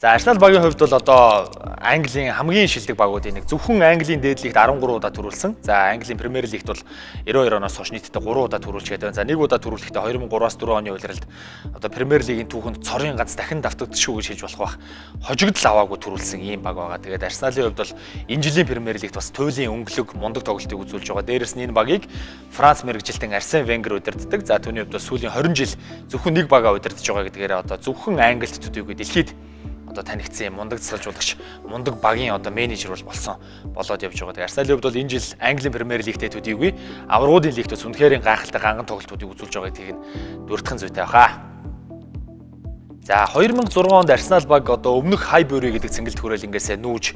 За Арсенал багийн хувьд бол одоо Английн хамгийн шилдэг багуудын нэг. Зөвхөн Английн дээдлигт 13 удаа төрүүлсэн. За Английн Премьер Лигт бол 92 оноос хойш нийтдээ 3 удаа төрүүлж байгаа. За нэг удаа төрүүлэхдээ 2003-аас 4 оны үеэрэлд одоо Премьер Лигийн түүхэнд цорын ганц дахин давтагдчихгүй гэж хэлж болох бах. Хожигдол аваагүй төрүүлсэн ийм баг байгаа. Тэгээд Арсеналын хувьд бол энэ жилийн Премьер Лигт бас туйлын өнгөлөг мундаг тоглолтыг үзүүлж байгаа. Дээрээс нь энэ багийг Франц мэргэжилтэн Арсен Венгер удирддаг. За түүний хувьд бол сүүлийн 20 жил зөвхөн нэг багаа удирдах байгаа гэдгээр одоо зөвхөн Англид төдийгүй дэлхийд одоо танигдсан мундаг засалжуулагч, мундаг багийн одоо менежер болсон болоод явж байгаа. Тэгээ Арсеналын хувьд бол энэ жил Английн Премьер Лигтээ төдийгүй аврагуудын лигт бас үнэхээр гайхалтай ганган тоглолтуудыг үзүүлж байгаа гэдгийг дурдхан зүйтэй баха. За 2006 онд Арсенал баг одоо өмнөх хай бури гэдэг цэнгэлт хүрээлэнгээс нүүж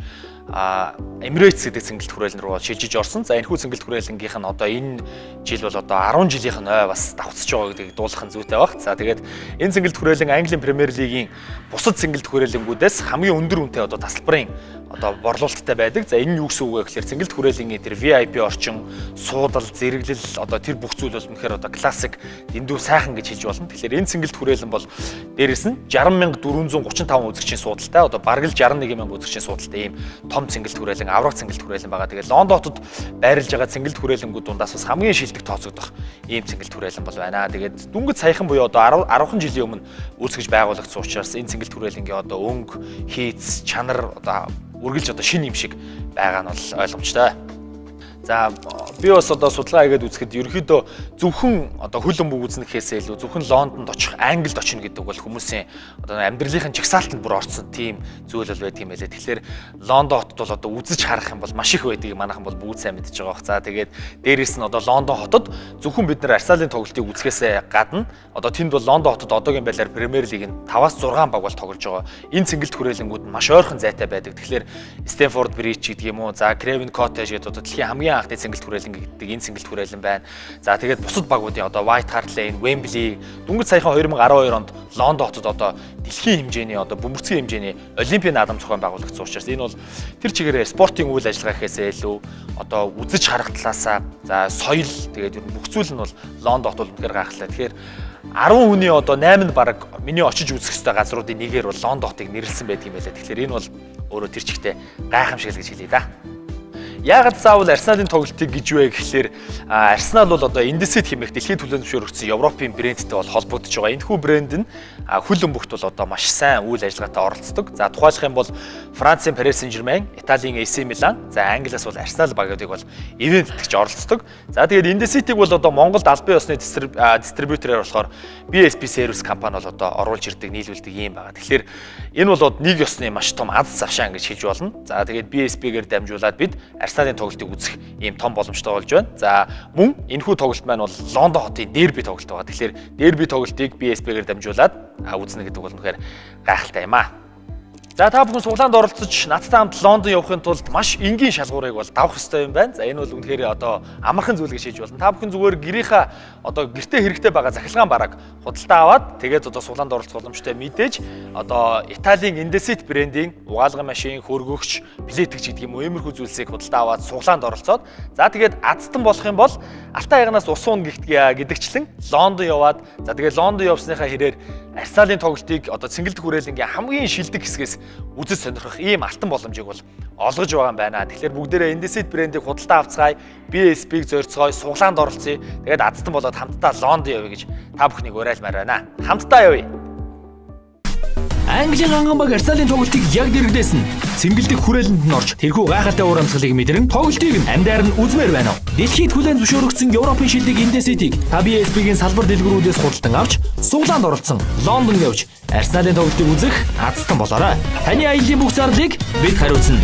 Emirates гэдэг цэнгэлт хүрээлэн рүү шилжиж орсон. За энэхүү цэнгэлт хүрээлэнгийнх нь одоо энэ жил бол одоо 10 жилийнх нь ой бас давцж байгаа гэдгийг дуулахын зүйтэй баг. За тэгээд энэ цэнгэлт хүрээлэн Английн Премьер Лигийн бусад цэнгэлт хүрээлэнгүүдээс хамгийн өндөр үнэтэй одоо тасалбарын одоо борлуулалттай байдаг. За энэ нь юу гэсэн үг вэ гэхээр цэнгэлт хүрээлэнгийн тэр VIP орчин, суудал, зэрэглэл одоо тэр бүх зүйл бол үнэхээр одоо классик дэндүү сайхан гэж хэлж болно. Тэгэхээр энэ цэнгэлт хүрээлэн бол дээрэс нь 60,435 үзэгчийн суудалтай одоо бараг л 61,000 үзэгчийн суудалтай ийм том цэнгэлт хүрээлэн, авраг цэнгэлт хүрээлэн байгаа. Тэгээд Лондон хотод байрлаж байгаа цэнгэлт хүрээлэнгүүд дундаас бас хамгийн шилдэг тооцогдох ийм цэнгэлт хүрээлэн бол байна. Тэгээд дүнгэд саяхан буюу одоо 10 жилийн өмнө үүсгэж байгуулагдсан учраас энэ цэнгэлт хүрээлэнгийн одоо өнгө, хийц, чанар одоо үргэлж одоо шин юм шиг байгаа нь бол ойлгомжтой. За би бас одоо судалгаа хийгээд үзэхэд ерөнхийдөө зөвхөн одоо хөл бөмбөг үзнэхээсээ илүү зөвхөн Лондонд очих, Англид очно гэдэг бол хүмүүсийн одоо амьдралын чагсаалтанд бүр орсон тийм зүйл бол байдаг юм байлээ. Тэгэхээр Лондон хотод бол одоо үзэж харах юм бол маш их байдгийг манайхан бол бүгд сайн мэдж байгаа бох. За тэгээд дээрээс нь одоо Лондон хотод зөвхөн бид нар Арсеналын тоглолтыг үзэхээсээ гадна одоо тэнд бол Лондон хотод одоогийн байдлаар Премьер Лигийн 5-аас 6 баг бол тоглож байгаа. Энэ цэнгэлт хүрээлэнгүүд нь маш ойрхон зайтай байдаг. Тэгэхээр Stamford Bridge гэдэг юм уу, за Craven Cottage гэдэг одоо дэлхийн хамгийн анхны цэнгэлт хүрээлэн гэдэг энэ цэнгэлт хүрээлэн байна. За тэгээд бусад багуудын одоо White Hart Lane, Wembley, дүнгэд саяхан 2012 онд Лондон хотод одоо дэлхийн хэмжээний одоо бөмбөрцгийн хэмжээний Олимпийн наадам зохион байгуулагдсан учраас энэ бол тэр чигээрээ спортын үйл ажиллагаа гэхээсээ илүү одоо үзэж харах талаасаа за соёл тэгээд бүх зүйл нь бол Лондон хот бол үнэхээр гайхалтай. Тэгэхээр 10 хүний одоо 8 нь баг миний очиж үзэх ёстой газруудын нэгээр бол Лондон хотыг нэрлсэн байдаг юм байлаа. Тэгэхээр энэ бол өөрөө тэр чигтээ гайхамшиг л гэж хэлье да. Яагаад заавал Арсеналын тоглолтыг гэж вэ гэхлээр Арсенал бол одоо Indesit хэмээх дэлхийн төлөөлөл зөвшөөрөгдсөн Европын брэндтэй бол холбогдож байгаа. Энэхүү брэнд нь хөл бөмбөгт бол одоо маш сайн үйл ажиллагаатай оролцдог. За тухайлах юм бол Францын Paris Saint-Germain, Италийн AC Milan, за Англиас бол Арсенал багуудыг бол ивентэд оролцдог. За тэгээд Indesitийг бол одоо Монголд албан ёсны дистрибьютороор болохоор BSP Service компани бол одоо оруулж ирдэг, нийлүүлдэг юм байна. Тэгэхээр энэ бол нэг ёсны маш том аз завшаан гэж хэлж болно. За тэгээд BSP-гээр дамжуулаад бид Арсеналын тоглолтыг үзэх ийм том боломжтой болж байна. За мөн энэхүү тоглолт маань бол Лондон хотын дерби тоглолт байгаа. Тэгэхээр дерби тоглолтыг BSP-гээр дамжуулаад үзнэ гэдэг бол үнэхээр гайхалтай юм аа. За та бүхэн суглаанд оролцож надтай хамт Лондон явахын тулд маш энгийн шалгуурыг бол давах хэрэгтэй юм байна. За энэ бол үнэхээр одоо амархан зүйл гэж хэлж болно. Та бүхэн зүгээр гэрийнхаа одоо гэртээ хэрэгтэй байгаа захилгаан бараг худалдаа аваад тэгээд одоо суглаанд оролцох боломжтой мэдээж одоо Италийн Indesit брендийн угаалгын машин, хөргөгч, плетэгч гэдэг юм уу иймэрхүү зүйлсийг худалдаа аваад суглаанд оролцоод за тэгээд азтан болох юм бол Алтай ягнаас ус уун гэдэгчлэн Лондон яваад за тэгээд Лондон явсныхаа хэрээр Арсеналын тоглолтыг одоо цэнгэлт хүрээлэнгийн хамгийн шилдэг хэсгээс үзэж сонирхох ийм алтан боломжийг бол олгож байгаа юм байна. Тэгэхээр бүгдээрээ Indesit брендийг худалдаа авцгаая, BSP-г зорьцгоё, суглаанд оролцъё. Тэгээд азтан болоод хамтдаа Лондон явъя гэж та бүхнийг уриалмаар байна. Хамтдаа явъя. Английн ганган баг Арсеналын тоглолтыг яг дэрэгдээс нь цэнгэлдэх хүрээлэнд нь орж тэрхүү гайхалтай уур амьсгалыг мэдэрэн тоглолтыг нь амдаар нь үзмээр байна. Дэлхийд хүлээн зөвшөөрөгдсөн Европын шилдэг Indesitийг та BSP-гийн салбар дэлгэрүүдээс худалдан авч суглаанд оролцсон Лондон явж Арсеналын тоглолтыг үзэх азтан болоорой. Таны аяллаа бүх зарлыг бид хариуцна.